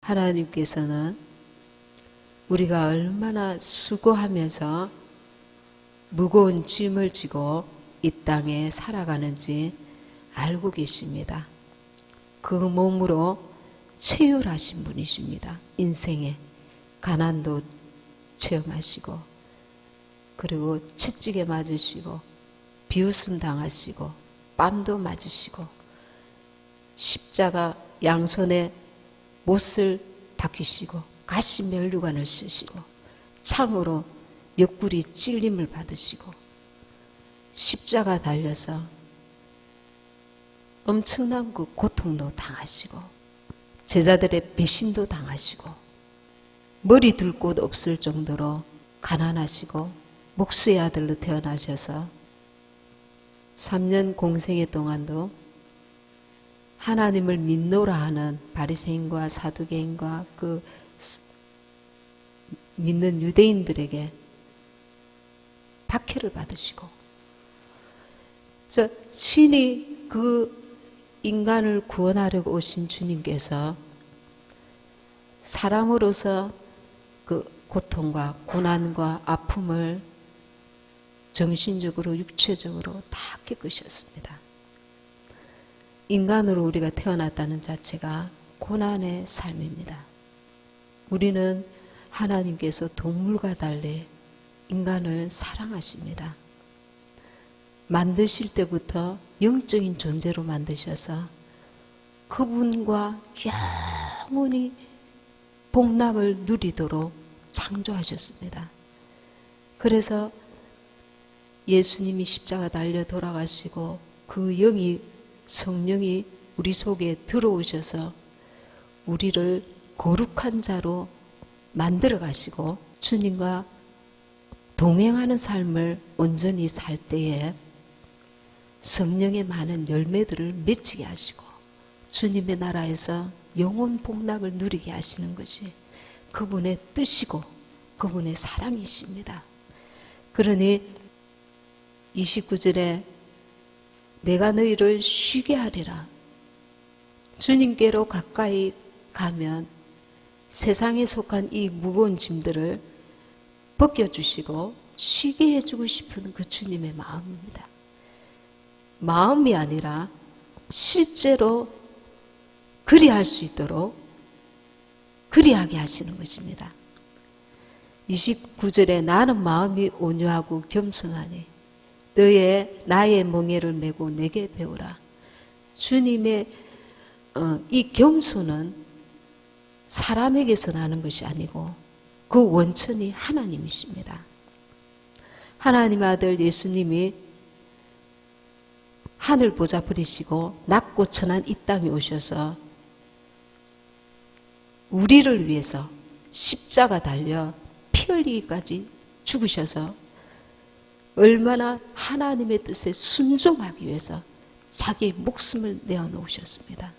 하나님께서는 우리가 얼마나 수고하면서 무거운 짐을 지고 이 땅에 살아가는지 알고 계십니다. 그 몸으로 체휼하신 분이십니다. 인생에 가난도 체험하시고, 그리고 채찍에 맞으시고, 비웃음 당하시고, 뺨도 맞으시고, 십자가 양손에 못을 박히시고, 가시 면류관을 쓰시고, 창으로 옆구리 찔림을 받으시고, 십자가 달려서 엄청난 그 고통도 당하시고, 제자들의 배신도 당하시고, 머리 둘 곳 없을 정도로 가난하시고 목수의 아들로 태어나셔서 3년 공생애 동안도 하나님을 믿노라 하는 바리새인과 사두개인과 그 믿는 유대인들에게 박해를 받으시고, 친히 그 인간을 구원하려고 오신 주님께서 사람으로서 그 고통과 고난과 아픔을 정신적으로 육체적으로 다 겪으셨습니다. 인간으로 우리가 태어났다는 자체가 고난의 삶입니다. 우리는 하나님께서 동물과 달리 인간을 사랑하십니다. 만드실 때부터 영적인 존재로 만드셔서 그분과 영원히 복락을 누리도록 창조하셨습니다. 그래서 예수님이 십자가 달려 돌아가시고 그 영이, 성령이 우리 속에 들어오셔서 우리를 거룩한 자로 만들어 가시고 주님과 동행하는 삶을 온전히 살 때에 성령의 많은 열매들을 맺히게 하시고 주님의 나라에서 영원 복락을 누리게 하시는 것이 그분의 뜻이고 그분의 사랑이십니다. 그러니 29절에 내가 너희를 쉬게 하리라. 주님께로 가까이 가면 세상에 속한 이 무거운 짐들을 벗겨주시고 쉬게 해주고 싶은 그 주님의 마음입니다. 마음이 아니라 실제로 그리할 수 있도록 그리하게 하시는 것입니다. 29절에 나는 마음이 온유하고 겸손하니 나의 멍에를 메고 내게 배우라. 주님의 이 겸손은 사람에게서 나는 것이 아니고 그 원천이 하나님이십니다. 하나님 아들 예수님이 하늘 보좌 버리시고 낮고 천한 이 땅에 오셔서 우리를 위해서 십자가 달려 피 흘리기까지 죽으셔서 얼마나 하나님의 뜻에 순종하기 위해서 자기 목숨을 내어놓으셨습니다.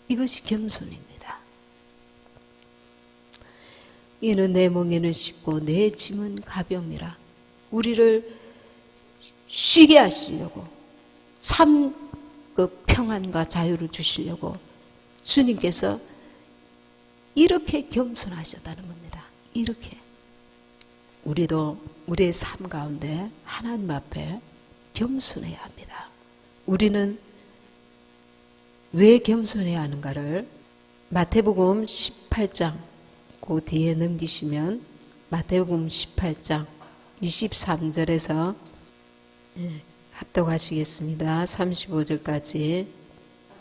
이것이 겸손입니다. 이는 내 멍에는 쉽고 내 짐은 가벼움이라. 우리를 쉬게 하시려고 참 그 평안과 자유를 주시려고 주님께서 이렇게 겸손하셨다는 겁니다. 이렇게 우리도 우리의 삶 가운데 하나님 앞에 겸손해야 합니다. 우리는 왜 겸손해야 하는가를 마태복음 18장 그 뒤에 넘기시면 마태복음 18장 23절에서 합독하시겠습니다. 35절까지.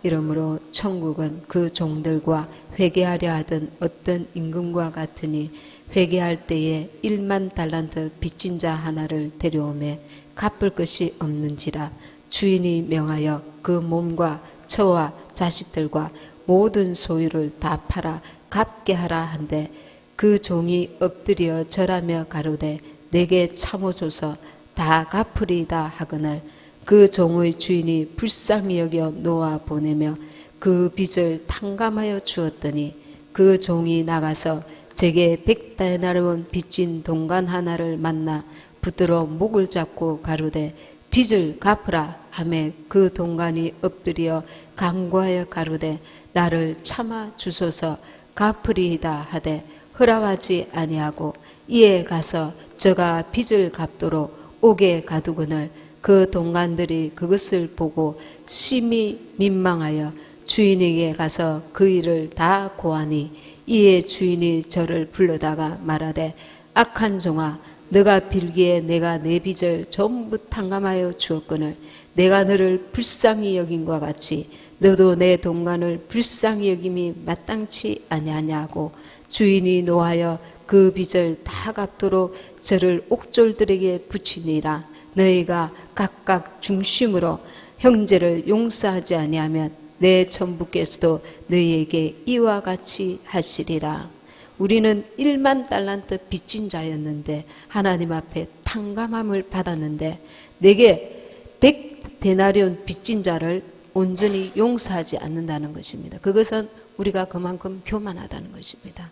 이러므로 천국은 그 종들과 회개하려 하던 어떤 임금과 같으니 회개할 때에 1만 달란트 빚진 자 하나를 데려오매 갚을 것이 없는지라. 주인이 명하여 그 몸과 처와 자식들과 모든 소유를 다 팔아 갚게 하라 한데 그 종이 엎드려 절하며 가로되 내게 참으소서 다 갚으리이다 하거늘 그 종의 주인이 불쌍히 여겨 놓아 보내며 그 빚을 탕감하여 주었더니 그 종이 나가서 제게 100데나리온 빚진 동관 하나를 만나 붙들어 목을 잡고 가로되 빚을 갚으라 하매 그 동관이 엎드려 간구하여 가로되 나를 참아 주소서 갚으리이다 하되 허락하지 아니하고 이에 가서 저가 빚을 갚도록 옥에 가두거늘 그 동관들이 그것을 보고 심히 민망하여 주인에게 가서 그 일을 다 고하니 이에 주인이 저를 불러다가 말하되 악한 종아 너가 빌기에 내가 내 빚을 전부 탕감하여 주었거늘 내가 너를 불쌍히 여김과 같이 너도 내 동관을 불쌍히 여김이 마땅치 아니하냐고 주인이 노하여 그 빚을 다 갚도록 저를 옥졸들에게 붙이니라. 너희가 각각 중심으로 형제를 용서하지 아니하면 내 천부께서도 너희에게 이와 같이 하시리라. 우리는 1만 달란트 빚진 자였는데 하나님 앞에 탕감함을 받았는데 내게 100데나리온 빚진 자를 온전히 용서하지 않는다는 것입니다. 그것은 우리가 그만큼 교만하다는 것입니다.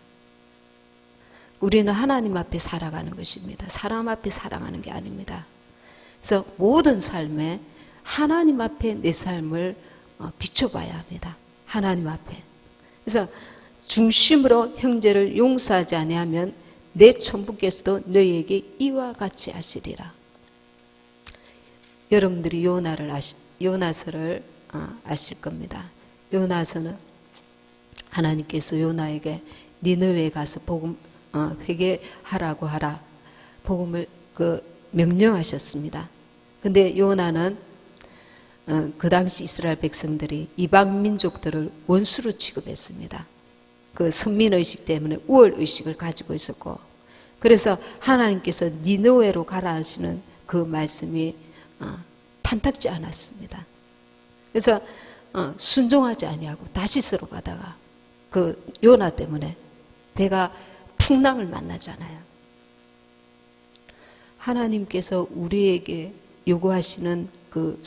우리는 하나님 앞에 살아가는 것입니다. 사람 앞에 살아가는 게 아닙니다. 그래서 모든 삶에 하나님 앞에 내 삶을 비춰봐야 합니다. 하나님 앞에. 그래서 중심으로 형제를 용서하지 아니하면 내 천부께서도 너희에게 이와 같이 하시리라. 여러분들이 요나서를 아실 겁니다. 요나서는 하나님께서 요나에게 니느웨에 가서 복음 회개하라고 하라 복음을 명령하셨습니다. 근데 요나는 그 당시 이스라엘 백성들이 이방 민족들을 원수로 취급했습니다. 그 선민의식 때문에 우월의식을 가지고 있었고 그래서 하나님께서 니느웨로 가라 하시는 그 말씀이 탐탁지 않았습니다. 그래서 순종하지 아니하고 다시스로 가다가 그 요나 때문에 배가 풍랑을 만나잖아요. 하나님께서 우리에게 요구하시는 그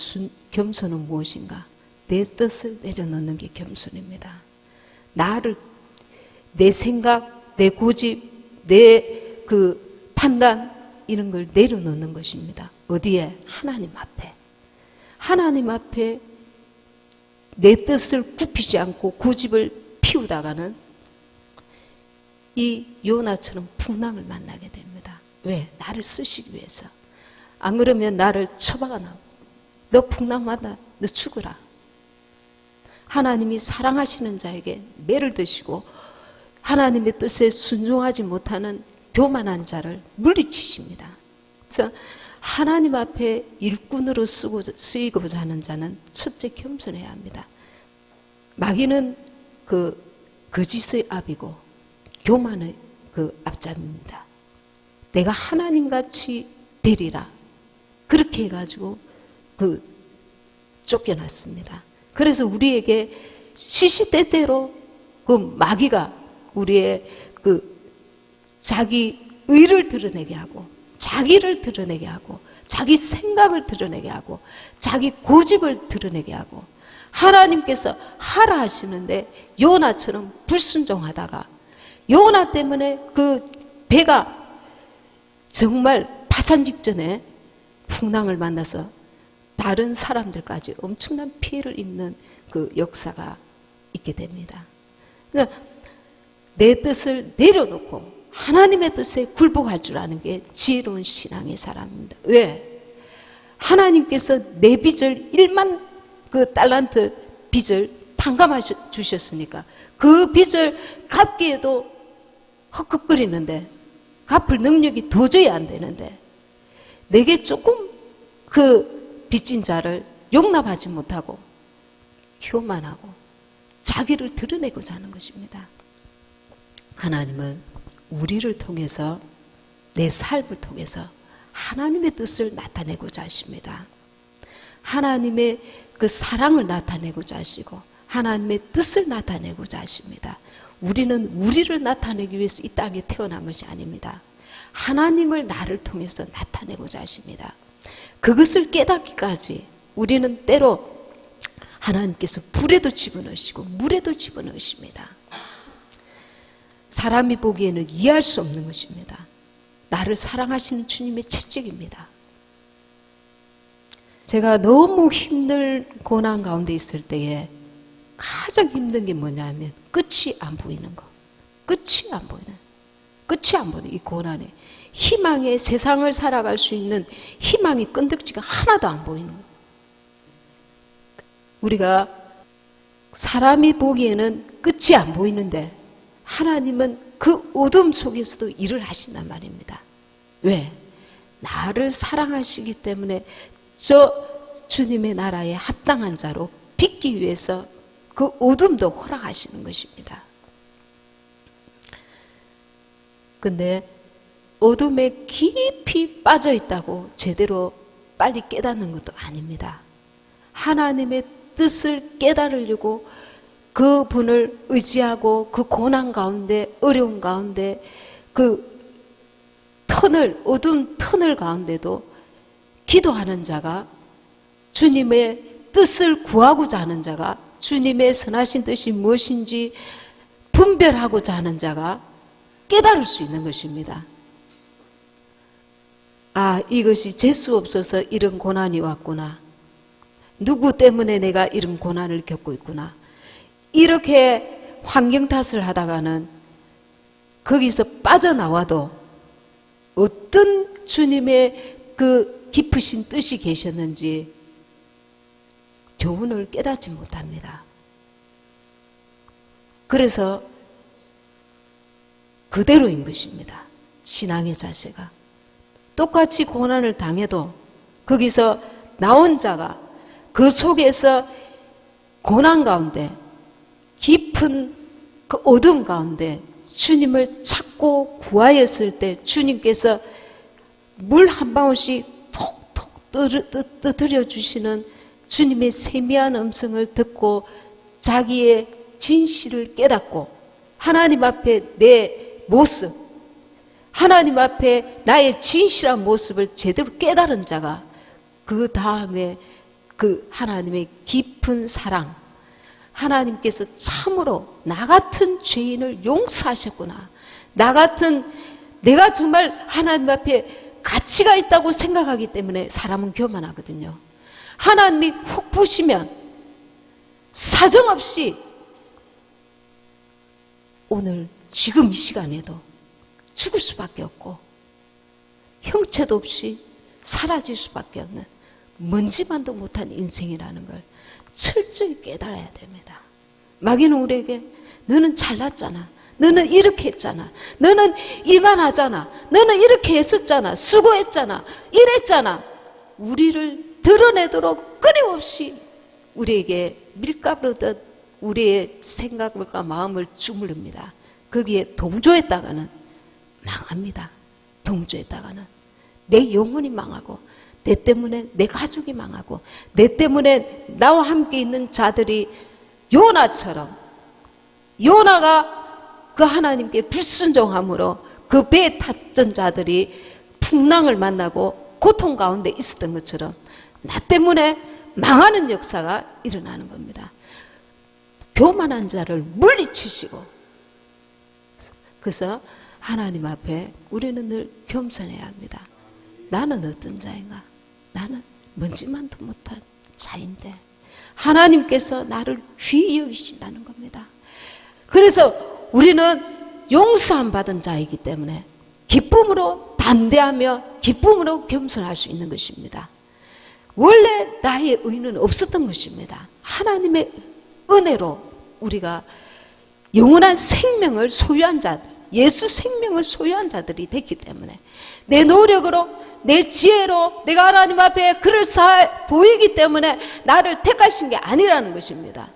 겸손은 무엇인가? 내 뜻을 내려놓는 게 겸손입니다. 내 생각, 내 고집, 내 그 판단 이런 걸 내려놓는 것입니다. 어디에? 하나님 앞에. 하나님 앞에 내 뜻을 굽히지 않고 고집을 피우다가는 이 요나처럼 풍랑을 만나게 됩니다. 왜? 나를 쓰시기 위해서. 안 그러면 나를 처박아 놔. 너 풍랑 만나. 너 죽어라. 하나님이 사랑하시는 자에게 매를 드시고 하나님의 뜻에 순종하지 못하는 교만한 자를 물리치십니다. 그래서 하나님 앞에 일꾼으로 쓰이고자 하는 자는 첫째 겸손해야 합니다. 마귀는 그 거짓의 압이고 교만의 그 앞잡입니다. 내가 하나님같이 되리라. 그렇게 해가지고 쫓겨났습니다. 그래서 우리에게 시시때때로 그 마귀가 우리의 자기 의를 드러내게 하고 자기를 드러내게 하고 자기 생각을 드러내게 하고 자기 고집을 드러내게 하고 하나님께서 하라 하시는데 요나처럼 불순종하다가 요나 때문에 그 배가 정말 파산 직전에 풍랑을 만나서 다른 사람들까지 엄청난 피해를 입는 그 역사가 있게 됩니다. 그러니까 내 뜻을 내려놓고 하나님의 뜻에 굴복할 줄 아는 게 지혜로운 신앙의 사람입니다. 왜? 하나님께서 내 빚을 1만 그 달란트 빚을 탕감하셔 주셨으니까 그 빚을 갚기에도 헉헉거리는데 갚을 능력이 도저히 안 되는데 내게 조금 그 빚진 자를 용납하지 못하고 교만하고 자기를 드러내고자 하는 것입니다. 하나님은 우리를 통해서 내 삶을 통해서 하나님의 뜻을 나타내고자 하십니다. 하나님의 그 사랑을 나타내고자 하시고 하나님의 뜻을 나타내고자 하십니다. 우리는 우리를 나타내기 위해서 이 땅에 태어난 것이 아닙니다. 하나님을 나를 통해서 나타내고자 하십니다. 그것을 깨닫기까지 우리는 때로 하나님께서 불에도 집어넣으시고 물에도 집어넣으십니다. 사람이 보기에는 이해할 수 없는 것입니다. 나를 사랑하시는 주님의 채찍입니다. 제가 너무 힘든 고난 가운데 있을 때에 가장 힘든 게 뭐냐면 끝이 안 보이는 거. 끝이 안 보이는 이 고난에 희망의 세상을 살아갈 수 있는 희망의 끈덕지가 하나도 안 보이는 거예요. 우리가 사람이 보기에는 끝이 안 보이는데 하나님은 그 어둠 속에서도 일을 하신단 말입니다. 왜? 나를 사랑하시기 때문에 저 주님의 나라에 합당한 자로 빚기 위해서 그 어둠도 허락하시는 것입니다. 근데 어둠에 깊이 빠져 있다고 제대로 빨리 깨닫는 것도 아닙니다. 하나님의 뜻을 깨달으려고 그 분을 의지하고 그 고난 가운데, 어려운 가운데, 그 어두운 터널 가운데도 기도하는 자가, 주님의 뜻을 구하고자 하는 자가, 주님의 선하신 뜻이 무엇인지 분별하고자 하는 자가 깨달을 수 있는 것입니다. 아, 이것이 재수 없어서 이런 고난이 왔구나. 누구 때문에 내가 이런 고난을 겪고 있구나. 이렇게 환경 탓을 하다가는 거기서 빠져나와도 어떤 주님의 그 깊으신 뜻이 계셨는지 교훈을 깨닫지 못합니다. 그래서 그대로인 것입니다. 신앙의 자세가. 똑같이 고난을 당해도 거기서 나온 자가 그 속에서 고난 가운데 깊은 그 어둠 가운데 주님을 찾고 구하였을 때 주님께서 물 한 방울씩 톡톡 떠들여 주시는 주님의 세미한 음성을 듣고 자기의 진실을 깨닫고 하나님 앞에 내 모습, 하나님 앞에 나의 진실한 모습을 제대로 깨달은 자가 그 다음에 그 하나님의 깊은 사랑, 하나님께서 참으로 나 같은 죄인을 용서하셨구나. 나 같은 내가 정말 하나님 앞에 가치가 있다고 생각하기 때문에 사람은 교만하거든요. 하나님이 훅 부시면 사정없이 오늘 지금 이 시간에도 죽을 수밖에 없고 형체도 없이 사라질 수밖에 없는 먼지만도 못한 인생이라는 걸 철저히 깨달아야 됩니다. 마귀는 우리에게 너는 잘났잖아. 너는 이렇게 했잖아. 너는 이만하잖아. 너는 이렇게 했었잖아. 수고했잖아. 이랬잖아. 우리를 드러내도록 끊임없이 우리에게 밀가루듯 우리의 생각과 마음을 주무릅니다. 거기에 동조했다가는 망합니다. 동조했다가는 내 영혼이 망하고 내 때문에 내 가족이 망하고 내 때문에 나와 함께 있는 자들이 요나처럼 요나가 그 하나님께 불순종함으로 그 배에 탔던 자들이 풍랑을 만나고 고통 가운데 있었던 것처럼 나 때문에 망하는 역사가 일어나는 겁니다. 교만한 자를 물리치시고 그래서 하나님 앞에 우리는 늘 겸손해야 합니다. 나는 어떤 자인가? 나는 먼지만도 못한 자인데 하나님께서 나를 귀히 여기신다는 겁니다. 그래서 우리는 용서함 받은 자이기 때문에 기쁨으로 담대하며 기쁨으로 겸손할 수 있는 것입니다. 원래 나의 의는 없었던 것입니다. 하나님의 은혜로 우리가 영원한 생명을 소유한 자들, 예수 생명을 소유한 자들이 됐기 때문에 내 노력으로 내 지혜로 내가 하나님 앞에 그럴싸해 보이기 때문에 나를 택하신 게 아니라는 것입니다.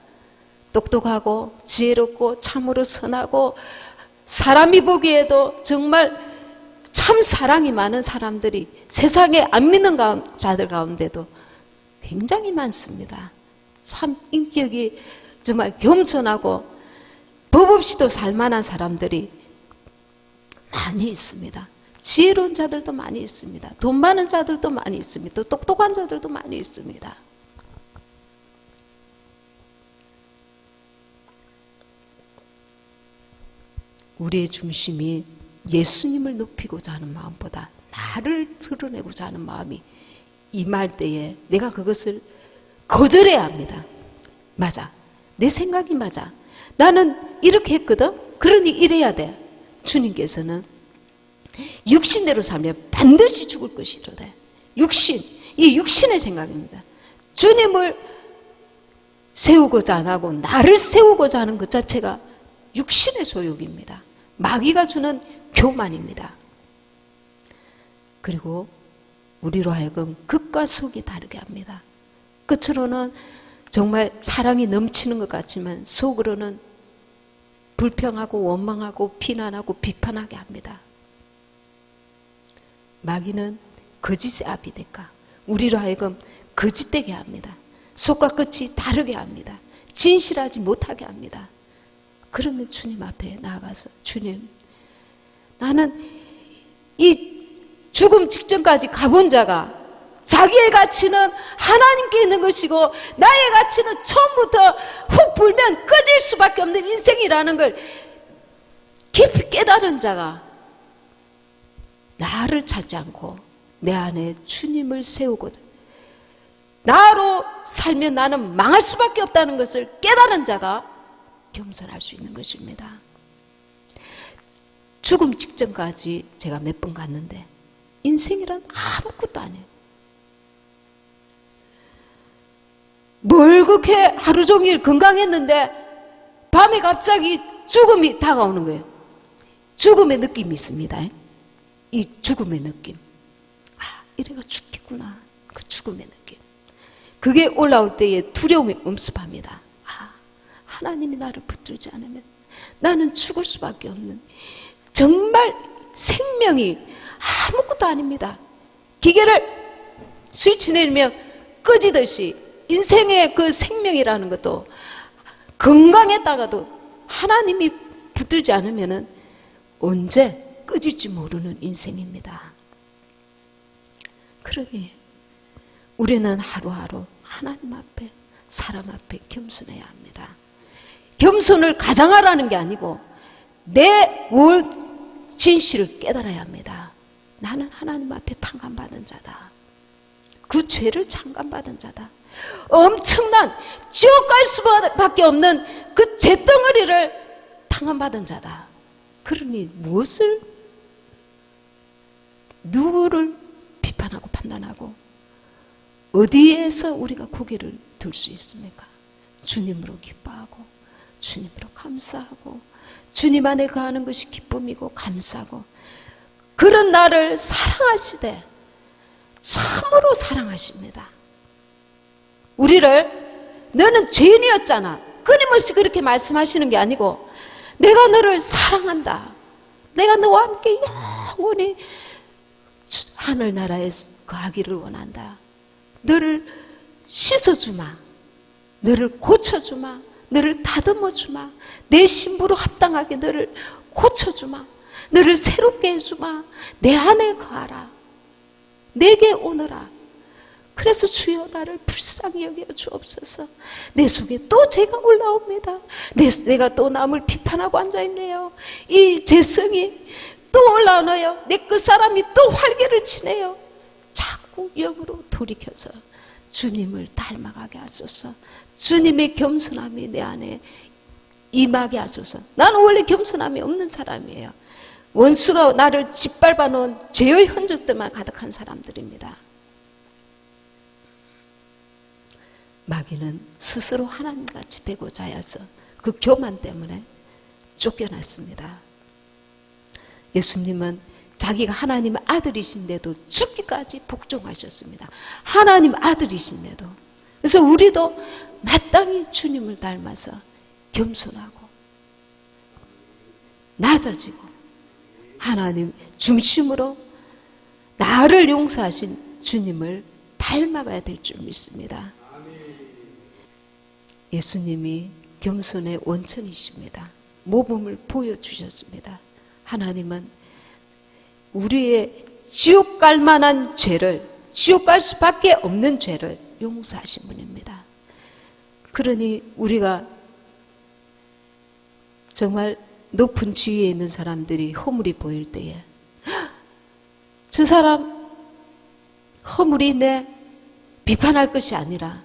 똑똑하고 지혜롭고 참으로 선하고 사람이 보기에도 정말 참 사랑이 많은 사람들이 세상에 안 믿는 자들 가운데도 굉장히 많습니다. 참 인격이 정말 겸손하고 법 없이도 살만한 사람들이 많이 있습니다. 지혜로운 자들도 많이 있습니다. 돈 많은 자들도 많이 있습니다. 똑똑한 자들도 많이 있습니다. 우리의 중심이 예수님을 높이고자 하는 마음보다 나를 드러내고자 하는 마음이 임할 때에 내가 그것을 거절해야 합니다. 맞아. 내 생각이 맞아. 나는 이렇게 했거든. 그러니 이래야 돼. 주님께서는 육신대로 살면 반드시 죽을 것이로되. 육신, 이 육신의 생각입니다. 주님을 세우고자 안 하고 나를 세우고자 하는 것 자체가 육신의 소욕입니다. 마귀가 주는 교만입니다. 그리고 우리로 하여금 겉과 속이 다르게 합니다. 겉으로는 정말 사랑이 넘치는 것 같지만 속으로는 불평하고 원망하고 비난하고 비판하게 합니다. 마귀는 거짓의 아비데까 우리로 하여금 거짓되게 합니다. 속과 끝이 다르게 합니다. 진실하지 못하게 합니다. 그러면 주님 앞에 나아가서 주님, 나는 이 죽음 직전까지 가본 자가 자기의 가치는 하나님께 있는 것이고 나의 가치는 처음부터 훅 불면 꺼질 수밖에 없는 인생이라는 걸 깊이 깨달은 자가 나를 찾지 않고 내 안에 주님을 세우고자 나로 살면 나는 망할 수밖에 없다는 것을 깨달은 자가 겸손할 수 있는 것입니다. 죽음 직전까지 제가 몇 번 갔는데 인생이란 아무것도 아니에요. 뭘 그렇게 하루 종일 건강했는데 밤에 갑자기 죽음이 다가오는 거예요. 죽음의 느낌이 있습니다. 이 죽음의 느낌. 아, 이래가 죽겠구나. 그 죽음의 느낌. 그게 올라올 때에 두려움이 엄습합니다. 아, 하나님이 나를 붙들지 않으면 나는 죽을 수밖에 없는, 정말 생명이 아무것도 아닙니다. 기계를 스위치 내리면 꺼지듯이 인생의 그 생명이라는 것도 건강했다가도 하나님이 붙들지 않으면 언제 꺼질지 모르는 인생입니다. 그러니 우리는 하루하루 하나님 앞에, 사람 앞에 겸손해야 합니다. 겸손을 가장하라는 게 아니고 내 진실을 깨달아야 합니다. 나는 하나님 앞에 탕감받은 자다. 그 죄를 창감받은 자다. 엄청난 지옥 갈 수밖에 없는 그 죄덩어리를 탕감받은 자다. 그러니 누구를 비판하고 판단하고 어디에서 우리가 고개를 들 수 있습니까? 주님으로 기뻐하고 주님으로 감사하고 주님 안에 거하는 것이 기쁨이고 감사하고, 그런 나를 사랑하시되 참으로 사랑하십니다. 우리를 너는 죄인이었잖아 끊임없이 그렇게 말씀하시는 게 아니고 내가 너를 사랑한다. 내가 너와 함께 영원히 하늘나라에 거하기를 원한다. 너를 씻어주마. 너를 고쳐주마. 너를 다듬어주마. 내 신부로 합당하게 너를 고쳐주마. 너를 새롭게 해주마. 내 안에 거하라. 내게 오너라. 그래서 주여 나를 불쌍히 여겨 주옵소서. 내 속에 또 죄가 올라옵니다. 내가 또 남을 비판하고 앉아있네요. 이 죄성이 또 올라오네요. 내 끝사람이 또 활개를 치네요. 자꾸 영으로 돌이켜서 주님을 닮아가게 하소서. 주님의 겸손함이 내 안에 임하게 하소서. 나는 원래 겸손함이 없는 사람이에요. 원수가 나를 짓밟아 놓은 죄의 흔적들만 가득한 사람들입니다. 마귀는 스스로 하나님같이 되고자 하여서 그 교만 때문에 쫓겨났습니다. 예수님은 자기가 하나님의 아들이신데도 죽기까지 복종하셨습니다. 하나님 아들이신데도. 그래서 우리도 마땅히 주님을 닮아서 겸손하고 낮아지고 하나님 중심으로 나를 용서하신 주님을 닮아가야 될 줄 믿습니다. 예수님이 겸손의 원천이십니다. 모범을 보여주셨습니다. 하나님은 우리의 지옥 갈 만한 죄를, 지옥 갈 수밖에 없는 죄를 용서하신 분입니다. 그러니 우리가 정말 높은 지위에 있는 사람들이 허물이 보일 때에 저 사람 허물이 있네 비판할 것이 아니라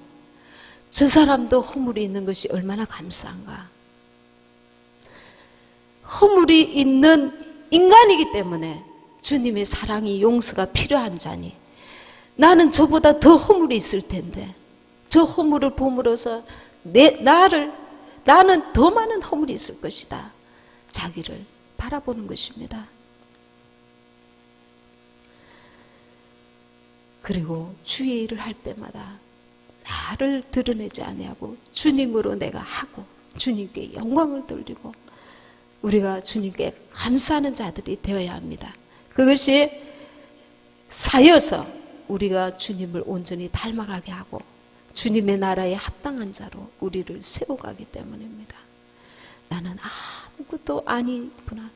저 사람도 허물이 있는 것이 얼마나 감사한가. 허물이 있는 인간이기 때문에 주님의 사랑이 용서가 필요한 자니 나는 저보다 더 허물이 있을 텐데 저 허물을 봄으로써 나는 더 많은 허물이 있을 것이다. 자기를 바라보는 것입니다. 그리고 주의 일을 할 때마다 나를 드러내지 아니하고 주님으로 내가 하고 주님께 영광을 돌리고 우리가 주님께 감사하는 자들이 되어야 합니다. 그것이 쌓여서 우리가 주님을 온전히 닮아가게 하고 주님의 나라에 합당한 자로 우리를 세워가기 때문입니다. 나는 아무것도 아니구나.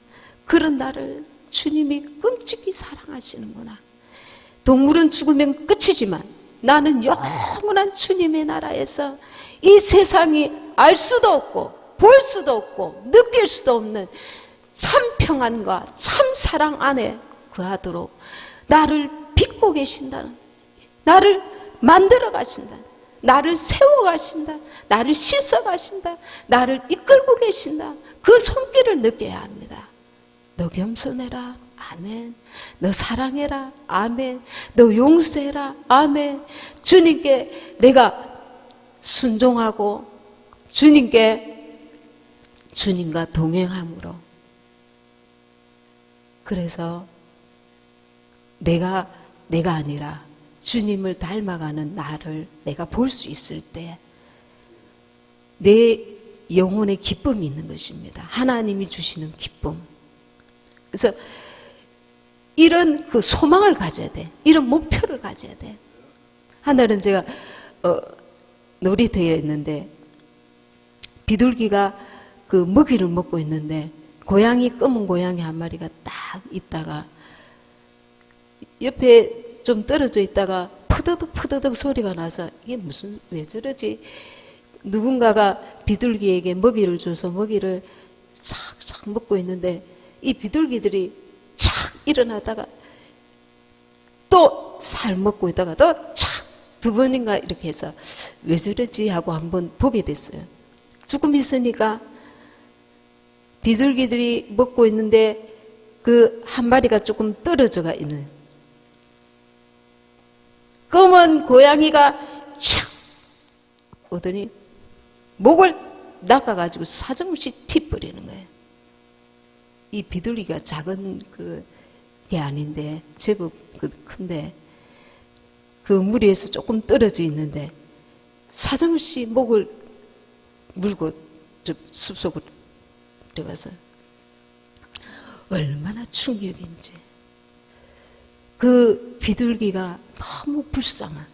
그런 나를 주님이 끔찍히 사랑하시는구나. 동물은 죽으면 끝이지만 나는 영원한 주님의 나라에서 이 세상이 알 수도 없고 볼 수도 없고 느낄 수도 없는 참 평안과 참 사랑 안에 거하도록 나를 빚고 계신다는, 나를 만들어 가신다, 나를 세워 가신다, 나를 씻어 가신다, 나를 이끌고 계신다. 그 손길을 느껴야 합니다. 너 겸손해라. 아멘. 너 사랑해라. 아멘. 너 용서해라. 아멘. 주님께 내가 순종하고 주님과 동행함으로 그래서 내가 아니라 주님을 닮아가는 나를 내가 볼 수 있을 때 내 영혼의 기쁨이 있는 것입니다. 하나님이 주시는 기쁨. 그래서 이런 그 소망을 가져야 돼. 이런 목표를 가져야 돼. 하늘은 제가 놀이터에 있는데 비둘기가 그 먹이를 먹고 있는데 검은 고양이 한 마리가 딱 있다가 옆에 좀 떨어져 있다가 푸드득 소리가 나서 이게 왜 저러지? 누군가가 비둘기에게 먹이를 줘서 먹이를 착착 먹고 있는데 이 비둘기들이 착 일어나다가 또 살 먹고 있다가 또 착 두 번인가 이렇게 해서 왜 저러지 하고 한번 보게 됐어요. 조금 있으니까 비둘기들이 먹고 있는데 그 한 마리가 조금 떨어져가 있는 검은 고양이가 촥 오더니 목을 낚아가지고 사정없이 튀버리는 거예요. 이 비둘기가 작은 게 아닌데 제법 큰데 그 무리에서 조금 떨어져 있는데 사정없이 목을 물고 숲속으로 들어가서 얼마나 충격인지 그 비둘기가 너무 불쌍한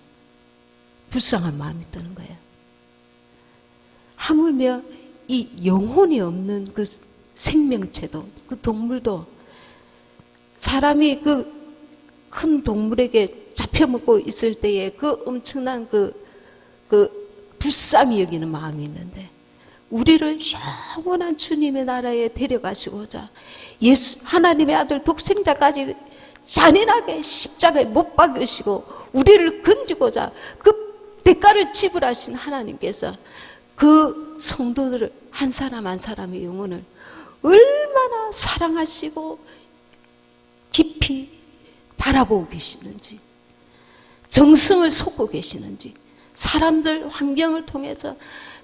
마음이 드는 거예요. 하물며 이 영혼이 없는 그 생명체도 그 동물도 사람이 그 큰 동물에게 잡혀먹고 있을 때에 그 엄청난 그 불쌍히 여기는 마음이 있는데 우리를 영원한 주님의 나라에 데려가시고자 하나님의 아들 독생자까지 잔인하게 십자가에 못 박으시고 우리를 건지고자 그 대가를 지불하신 하나님께서 그 성도들을 한 사람 한 사람의 영혼을 얼마나 사랑하시고 깊이 바라보고 계시는지 정성을 쏟고 계시는지 사람들 환경을 통해서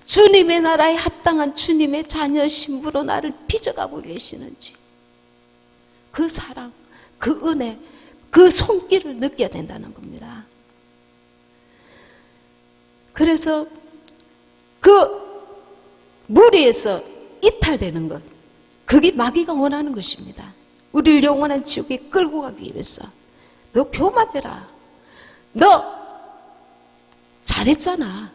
주님의 나라에 합당한 주님의 자녀 신부로 나를 빚어가고 계시는지 그 사랑, 그 은혜, 그 손길을 느껴야 된다는 겁니다. 그래서 그 무리에서 이탈되는 것, 그게 마귀가 원하는 것입니다. 우리를 영원한 지옥에 끌고 가기 위해서 너 교만해라. 너 잘했잖아.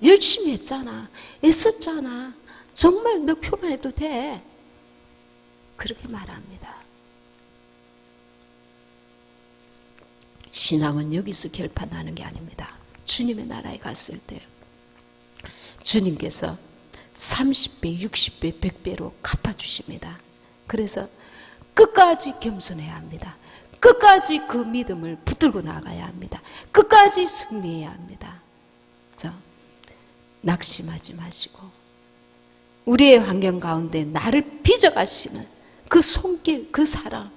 열심히 했잖아. 애썼잖아. 정말 너 교만해도 돼. 그렇게 말합니다. 신앙은 여기서 결판나는 게 아닙니다. 주님의 나라에 갔을 때 주님께서 30배, 60배, 100배로 갚아주십니다. 그래서 끝까지 겸손해야 합니다. 끝까지 그 믿음을 붙들고 나가야 합니다. 끝까지 승리해야 합니다. 낙심하지 마시고 우리의 환경 가운데 나를 빚어가시는 그 손길, 그 사랑,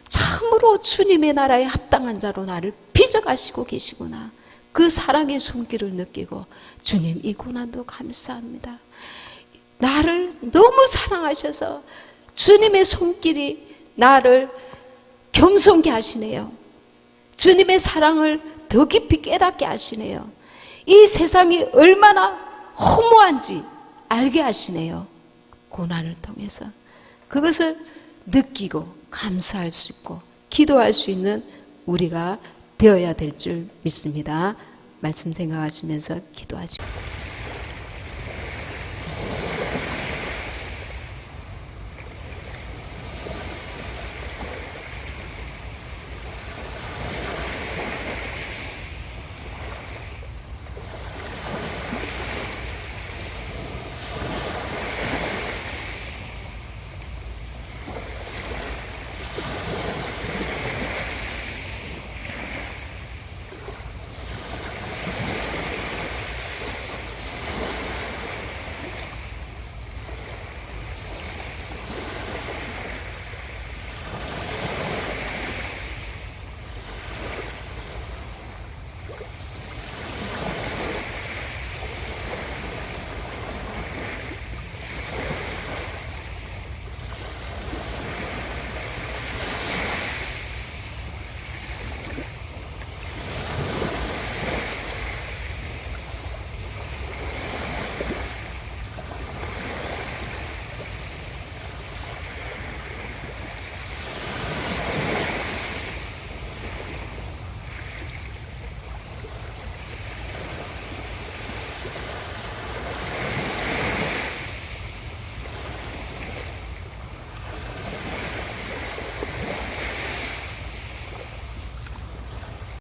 참으로 주님의 나라에 합당한 자로 나를 빚어가시고 계시구나. 그 사랑의 손길을 느끼고 주님 이 고난도 감사합니다. 나를 너무 사랑하셔서 주님의 손길이 나를 겸손케 하시네요. 주님의 사랑을 더 깊이 깨닫게 하시네요. 이 세상이 얼마나 허무한지 알게 하시네요. 고난을 통해서 그것을 느끼고 감사할 수 있고 기도할 수 있는 우리가 되어야 될 줄 믿습니다. 말씀 생각하시면서 기도하시고